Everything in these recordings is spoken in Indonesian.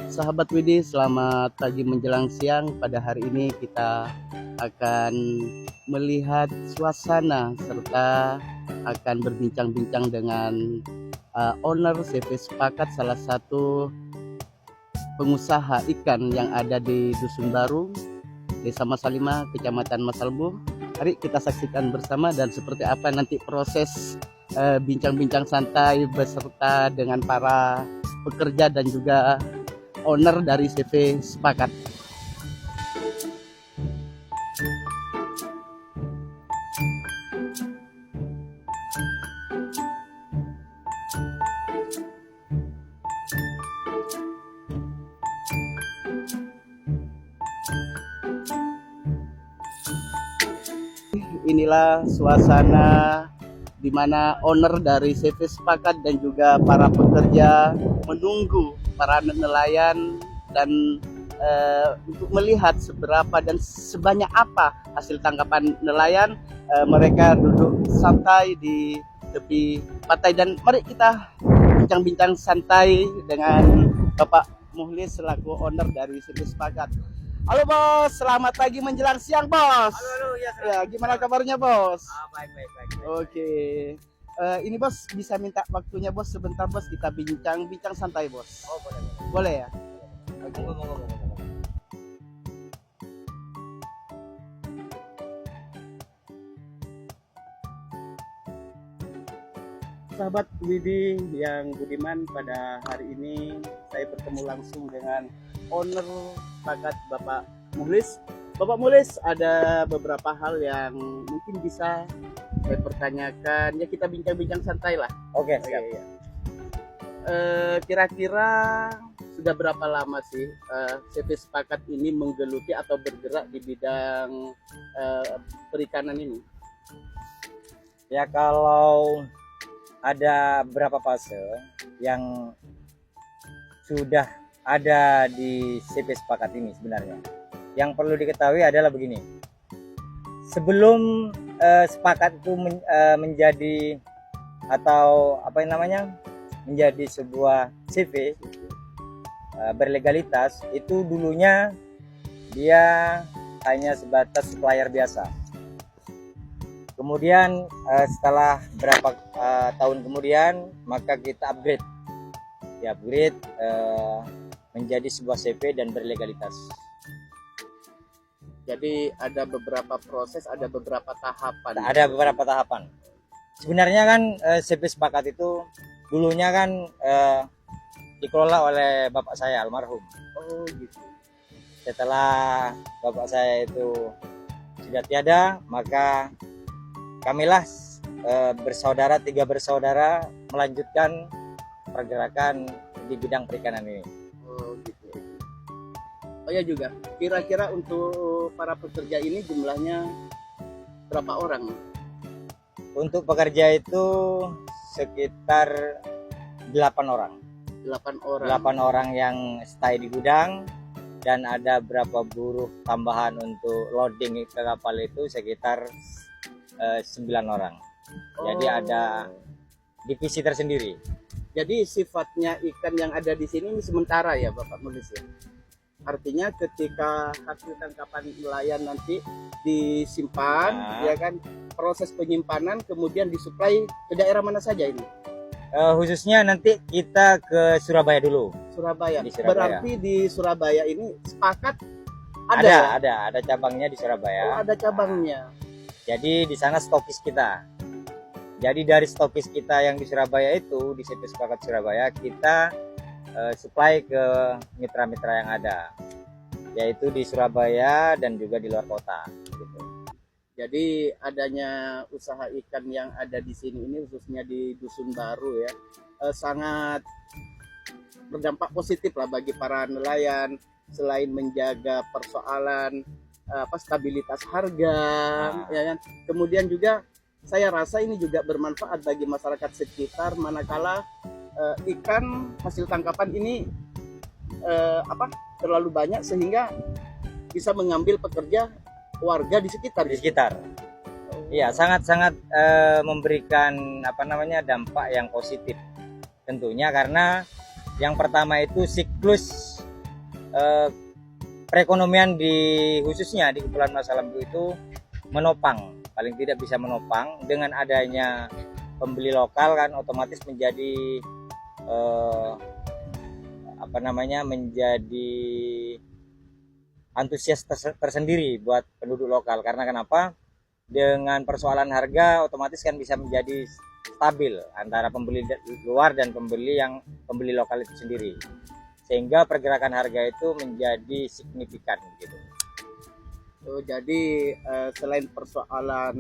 Sahabat Widi, selamat pagi menjelang siang. Pada hari ini kita akan melihat suasana serta akan berbincang-bincang dengan owner CV Sepakat, salah satu pengusaha ikan yang ada di Dusun Baru, Desa Masalima, Kecamatan Masalbu. Mari kita saksikan bersama dan seperti apa nanti proses bincang-bincang santai beserta dengan para pekerja dan juga owner dari CV Sepakat. Inilah suasana di mana owner dari CV Sepakat dan juga para pekerja menunggu para nelayan dan untuk melihat seberapa dan sebanyak apa hasil tangkapan nelayan. Mereka duduk santai di tepi pantai dan mari kita bincang-bincang santai dengan Bapak Muhlis selaku owner dari CV Sepakat. Halo bos, selamat pagi menjelang siang bos. Halo, ya, Ya, gimana kabarnya bos? baik. Oke, ini bos bisa minta waktunya bos sebentar bos, kita bincang-bincang santai bos. Oh, boleh. Boleh ya? Oke. Ngomong. Sahabat Widi yang budiman, pada hari ini saya bertemu langsung dengan owner Sepakat Bapak Muhlis. Bapak Muhlis, ada beberapa hal yang mungkin bisa saya pertanyakan. Ya kita bincang-bincang santai lah. Oke, Oke, siap. ya. Kira-kira sudah berapa lama sih CV Sepakat ini menggeluti atau bergerak di bidang perikanan ini? Ya, kalau ada beberapa fase yang sudah ada di CV Sepakat ini sebenarnya. Yang perlu diketahui adalah begini. Sebelum Sepakat itu menjadi atau apa yang namanya? Menjadi sebuah CV berlegalitas, itu dulunya dia hanya sebatas supplier biasa. Kemudian setelah berapa tahun kemudian maka kita upgrade menjadi sebuah CV dan berlegalitas. Jadi ada beberapa proses, ada beberapa tahapan. Ada beberapa tahapan. Sebenarnya kan CV Sepakat itu dulunya kan dikelola oleh bapak saya almarhum. Oh gitu. Setelah bapak saya itu sudah tiada, maka kamilah tiga bersaudara melanjutkan pergerakan di bidang perikanan ini. Oh gitu. Oh ya juga. Kira-kira untuk para pekerja ini jumlahnya berapa orang? Untuk pekerja itu sekitar 8 orang. 8 orang. 8 orang yang stay di gudang dan ada berapa buruh tambahan untuk loading ke kapal itu sekitar 9 orang. Jadi ada divisi tersendiri. Jadi sifatnya ikan yang ada di sini ini sementara ya Bapak Mulis ya. Artinya ketika hasil tangkapan nelayan nanti disimpan, ya kan, proses penyimpanan kemudian disuplai ke daerah mana saja ini? Khususnya nanti kita ke Surabaya dulu. Surabaya. Di Surabaya. Berarti di Surabaya ini Sepakat ada? Ada cabangnya di Surabaya. Oh, ada cabangnya. Jadi di sana stokis kita. Jadi dari stokis kita yang di Surabaya itu, di CV Sepakat Surabaya, kita supply ke mitra-mitra yang ada, yaitu di Surabaya dan juga di luar kota. Gitu. Jadi adanya usaha ikan yang ada di sini ini khususnya di Dusun Baru ya, sangat berdampak positif lah bagi para nelayan, selain menjaga persoalan stabilitas harga, ya kan. Kemudian juga saya rasa ini juga bermanfaat bagi masyarakat sekitar manakala ikan hasil tangkapan ini terlalu banyak sehingga bisa mengambil pekerja warga di sekitar. Iya, sangat-sangat memberikan dampak yang positif tentunya, karena yang pertama itu siklus perekonomian khususnya di Kepulauan Masa Lembu itu menopang, paling tidak bisa menopang. Dengan adanya pembeli lokal kan otomatis menjadi menjadi antusias tersendiri buat penduduk lokal. Karena kenapa? Dengan persoalan harga otomatis kan bisa menjadi stabil antara pembeli luar dan pembeli lokal itu sendiri, sehingga pergerakan harga itu menjadi signifikan gitu. Jadi selain persoalan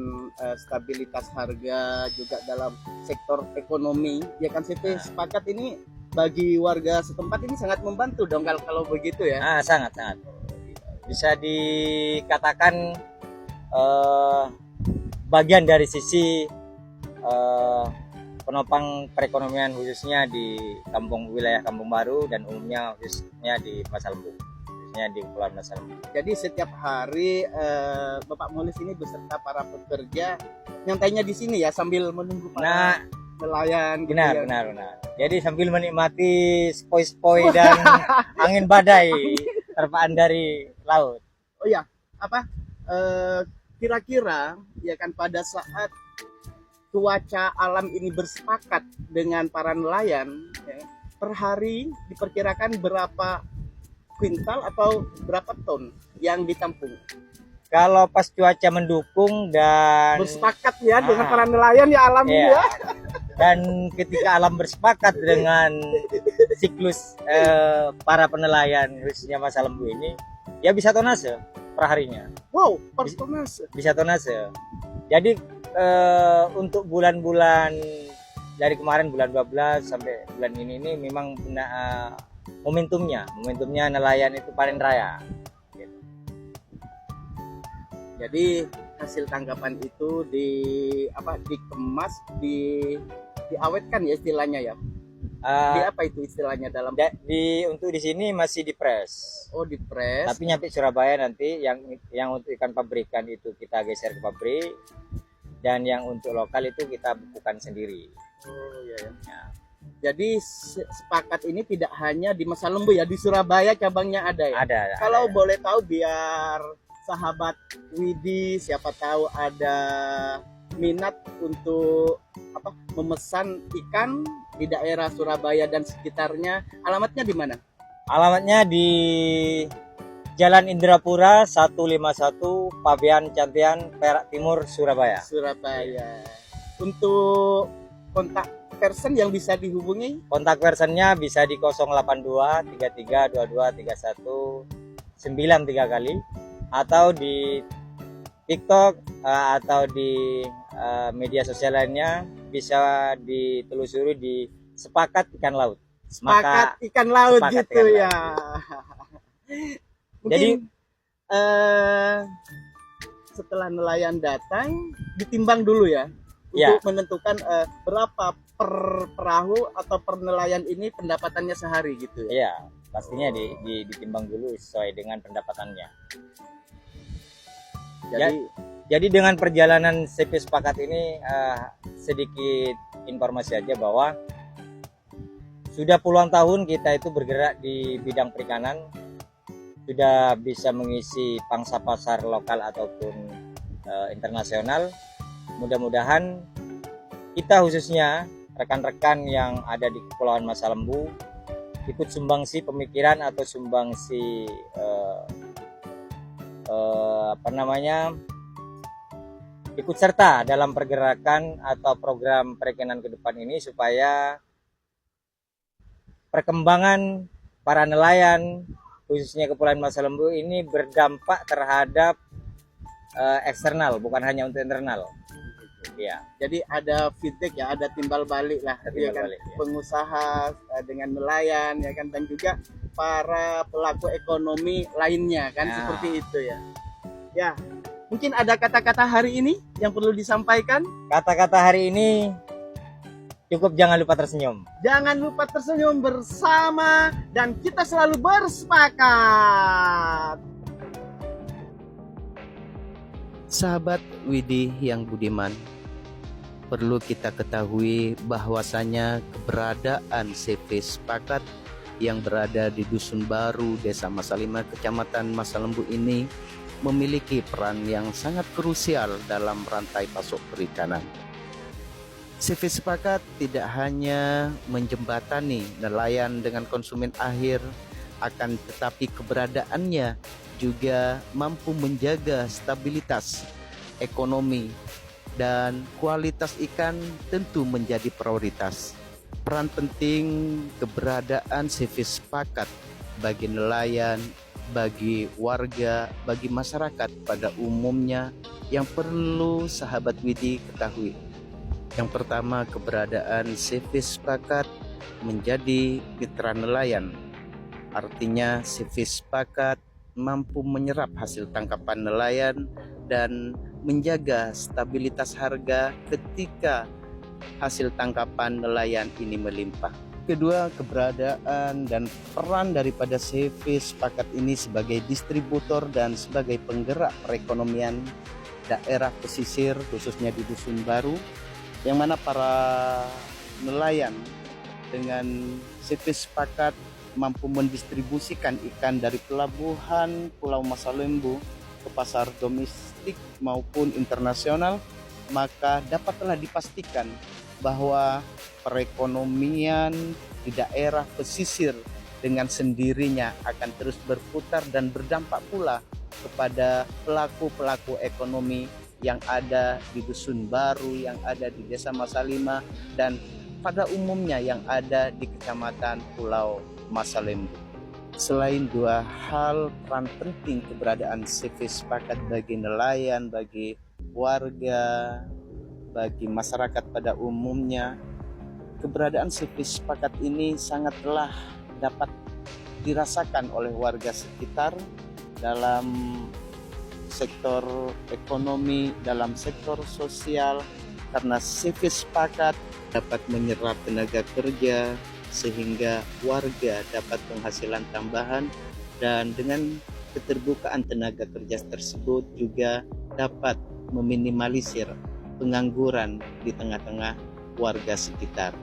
stabilitas harga juga dalam sektor ekonomi, ya kan CP Sepakat ini bagi warga setempat ini sangat membantu dong kalau begitu ya. Sangat bisa dikatakan bagian dari sisi penopang perekonomian khususnya di wilayah Kampung Baru dan umumnya khususnya di Masa Lembu, khususnya di Kepulauan Masa Lembu. Jadi setiap hari Bapak Mulis ini beserta para pekerja nyantainya di sini ya sambil menunggu para nelayan. Benar. Jadi sambil menikmati spoi-spoi dan angin badai terpaan dari laut. Oh ya, kira-kira ya kan pada saat cuaca alam ini bersepakat dengan para nelayan, ya, per hari diperkirakan berapa kuintal atau berapa ton yang ditampung? Kalau pas cuaca mendukung dan bersepakat ya dengan para nelayan ya alam ini ya. Dan ketika alam bersepakat dengan siklus para penelayan khususnya Masa Lembu ini, ya bisa tonase per harinya. Wow, per tonase. Bisa tonase. Jadi untuk bulan-bulan dari kemarin bulan 12 sampai bulan ini memang momentumnya nelayan itu panen raya. Jadi hasil tangkapan itu dikemas, diawetkan ya istilahnya ya. Di apa itu istilahnya dalam? Untuk di sini masih dipres. Oh, dipres. Tapi nyampe Surabaya nanti yang untuk ikan pabrikan itu kita geser ke pabrik, dan yang untuk lokal itu kita bukukan sendiri. Oh iya ya. Jadi Sepakat ini tidak hanya di Masa Lembu ya, di Surabaya cabangnya ada ya. Ada. Kalau boleh tahu biar sahabat Widi siapa tahu ada minat untuk memesan ikan di daerah Surabaya dan sekitarnya, alamatnya di mana? Alamatnya di Jalan Indrapura 151, Pabean Cantian, Perak Timur, Surabaya. Untuk kontak person yang bisa dihubungi? Kontak personnya bisa di 082 33 22 31 93 kali, atau di TikTok atau di media sosial lainnya bisa ditelusuri di Sepakat Ikan Laut. Sepakat Ikan Laut gitu ya. Mungkin setelah nelayan datang ditimbang dulu ya untuk menentukan berapa per perahu atau per nelayan ini pendapatannya sehari gitu ya. Iya, pastinya ditimbang dulu sesuai dengan pendapatannya. Jadi dengan perjalanan CP Sepakat ini sedikit informasi aja bahwa sudah puluhan tahun kita itu bergerak di bidang perikanan, sudah bisa mengisi pangsa pasar lokal ataupun internasional. Mudah-mudahan kita khususnya rekan-rekan yang ada di Kepulauan Masa Lembu ikut sumbangsi pemikiran atau sumbangsi ikut serta dalam pergerakan atau program perikanan ke depan ini, supaya perkembangan para nelayan khususnya Kepulauan Masa Lembu ini berdampak terhadap eksternal, bukan hanya untuk internal. Ya. Jadi ada feedback ya, ada timbal balik lah, pengusaha dengan nelayan ya kan, dan juga para pelaku ekonomi lainnya kan, seperti itu ya. Ya, mungkin ada kata-kata hari ini yang perlu disampaikan. Kata-kata hari ini cukup jangan lupa tersenyum. Jangan lupa tersenyum bersama dan kita selalu bersepakat. Sahabat Widi yang budiman, perlu kita ketahui bahwasanya keberadaan CP Sepakat yang berada di Dusun Baru, Desa Masalima, Kecamatan Masalembu ini memiliki peran yang sangat krusial dalam rantai pasok perikanan. CV Sepakat tidak hanya menjembatani nelayan dengan konsumen akhir, akan tetapi keberadaannya juga mampu menjaga stabilitas ekonomi dan kualitas ikan tentu menjadi prioritas. Peran penting keberadaan CV Sepakat bagi nelayan, bagi warga, bagi masyarakat pada umumnya yang perlu sahabat Widi ketahui. Yang pertama, keberadaan CV Sepakat menjadi mitra nelayan. Artinya CV Sepakat mampu menyerap hasil tangkapan nelayan dan menjaga stabilitas harga ketika hasil tangkapan nelayan ini melimpah. Kedua, keberadaan dan peran daripada CV Sepakat ini sebagai distributor dan sebagai penggerak perekonomian daerah pesisir, khususnya di Dusun Baru, yang mana para nelayan dengan CV Sepakat mampu mendistribusikan ikan dari pelabuhan Pulau Masalembu ke pasar domestik maupun internasional, maka dapatlah dipastikan bahwa perekonomian di daerah pesisir dengan sendirinya akan terus berputar dan berdampak pula kepada pelaku-pelaku ekonomi yang ada di Dusun Baru, yang ada di Desa Masalima, dan pada umumnya yang ada di Kecamatan Pulau Masalembu. Selain dua hal peran penting keberadaan CV Sepakat bagi nelayan, bagi warga, bagi masyarakat pada umumnya, keberadaan CV Sepakat ini sangatlah dapat dirasakan oleh warga sekitar dalam sektor ekonomi, dalam sektor sosial, karena CV Sepakat dapat menyerap tenaga kerja sehingga warga dapat penghasilan tambahan, dan dengan keterbukaan tenaga kerja tersebut juga dapat meminimalisir pengangguran di tengah-tengah warga sekitar.